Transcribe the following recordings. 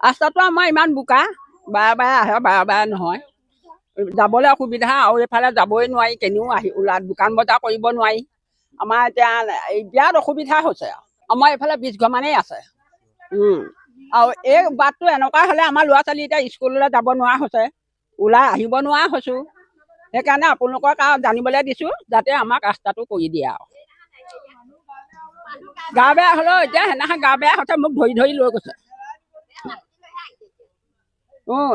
ৰাস্তাটো আমাৰ ইমান বোকা, বাৰে বাৰে আহে, বাৰে বাৰে নহয়। যাবলৈ অসুবিধা আৰু এইফালে যাবই নোৱাৰি, কেনিও দোকান বজাৰ কৰিব নোৱাৰি। আমাৰ এতিয়া বিৰাট অসুবিধা হৈছে। আমাৰ এইফালে 20 ঘৰ মানেই আছে। আৰু এই বাটটো এনেকুৱা হ'লে আমাৰ ল'ৰা ছোৱালী এতিয়া স্কুললৈ যাব নোৱাৰা হৈছে, ওলাই আহিব নোৱাৰা হৈছোঁ। সেইকাৰণে আপোনালোকক আৰু জানিবলৈ দিছোঁ, যাতে আমাক ৰাস্তাটো কৰি দিয়ে আৰু। গা বেয়া হ'লেও এতিয়া সেইদিনাখন গা বেয়া হৈছে, মোক ধৰি ধৰি লৈ গৈছে।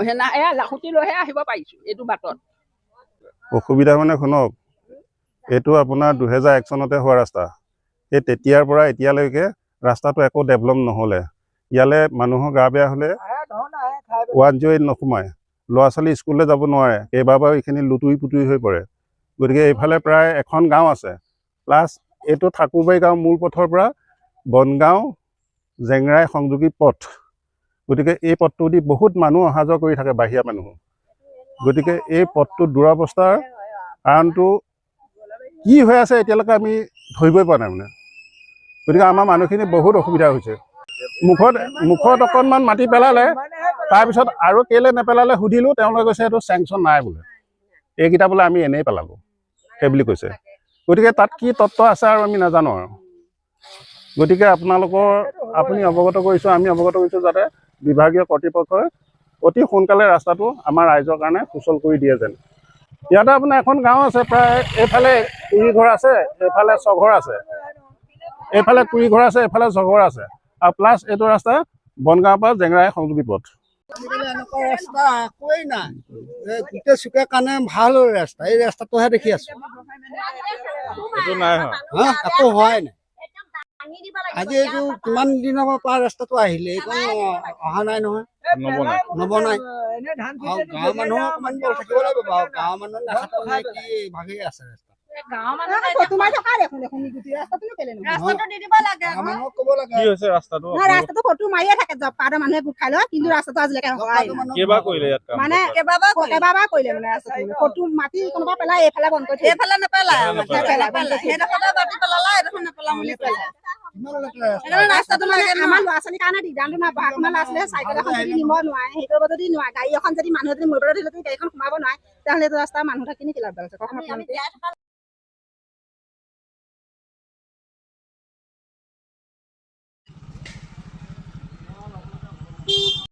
সেইদিনা এয়া লাখুটি লৈহে আহিব পাৰিছোঁ এইটো বাটত। অসুবিধা মানে শুনক, এইটো আপোনাৰ 2001 চনতে হোৱা ৰাস্তা। সেই তেতিয়াৰ পৰা এতিয়ালৈকে ৰাস্তাটো একো ডেভেলপ নহ'লে। ইয়ালৈ মানুহৰ গা বেয়া হ'লে 108 নোসোমায়, ল'ৰা ছোৱালী স্কুললৈ যাব নোৱাৰে, কেইবাবাৰো এইখিনি লুটুৰি পুটুৰি হৈ পৰে। গতিকে এইফালে প্ৰায় এখন গাঁও আছে, প্লাছ এইটো ঠাকুৰবাৰী গাঁও মূল পথৰ পৰা বনগাঁও জেংৰাই সংযোগী পথ। গতিকে এই পথটো দি বহুত মানুহ অহা যোৱা কৰি থাকে, বাহিৰা মানুহ। গতিকে এই পথটো দুৰৱস্থাৰ কাৰণটো কি হৈ আছে এতিয়ালৈকে আমি ধৰিবই পৰা নাই মানে। গতিকে আমাৰ মানুহখিনি বহুত অসুবিধা হৈছে। মুখত অকণমান মাটি পেলালে, তাৰপিছত আৰু কেলৈ নেপেলালে সুধিলোঁ, তেওঁলোকে কৈছে এইটো চেংচন নাই বোলে, এইকেইটা বোলে আমি এনেই পেলালোঁ, সেই বুলি কৈছে। গতিকে তাত কি তত্ত্ব আছে আৰু আমি নাজানো আৰু। গতিকে আপুনি অৱগত কৰিছোঁ, আমি অৱগত কৰিছোঁ, যাতে বিভাগীয় কৰ্তৃপক্ষই অতি সোনকালে ৰাস্তাটো আমাৰ ৰাইজৰ কাৰণে সুচল কৰি দিয়ে যেন। ইয়াতে আপোনাৰ এখন গাঁও আছে, প্ৰায় এইফালে কুৰিঘৰ আছে, এইফালে ছঘৰ আছে, এইফালে কুৰিঘৰ আছে, এইফালে ছঘৰ আছে, আৰু প্লাছ এইটো ৰাস্তা বনগাঁৱৰ পৰা জেংৰাই সংযোগী পথ। এনেকুৱা ৰাস্তা একোৱেই নাই, গোটেই চুকে কাণে ভাল ৰাস্তা, এই ৰাস্তাটোহে দেখি আছো। একো হোৱাই নাই। আজি এইটো কিমান দিনৰ পৰা ৰাস্তাটো আহিলে, এইখন অহা নাই নহয়, নবনাই। গাঁৱৰ মানুহ অকমান বল থাকিব লাগিব বাৰু, গাঁৱৰ মানুহ নাথাকে কি ভাগেই আছে ৰাস্তা। ৰাস্তাটো ফটো মাৰিয়ে থাকে, জব কাৰ্ডৰ মানুহে গোট খাই লয়, কিন্তু ৰাস্তাটো আজিলৈকে কেইবাবাৰ কৰিলে মানে ৰাস্তাটো ফটো মাটি কোনোবা পেলাই এইফালে বন্ধ কৰি এইফালে নেপেলায়, আমাৰ ল'ৰা ছোৱালীৰ কাৰণে দিগদাৰটো নাই। পঢ়া শুনা ল'ৰা ছোৱালীয়ে চাইকেল এখন যদি নিব নোৱাৰে, হেৰি কৰিব যদি নোৱাৰে, গাড়ী এখন যদি মানুহে যদি মৰিবলৈ দিলে গাড়ীখন সোমাব নোৱাৰে, তেতিয়াহ'লে এইটো ৰাস্তা মানুহ থাকি কি লাভ আছে?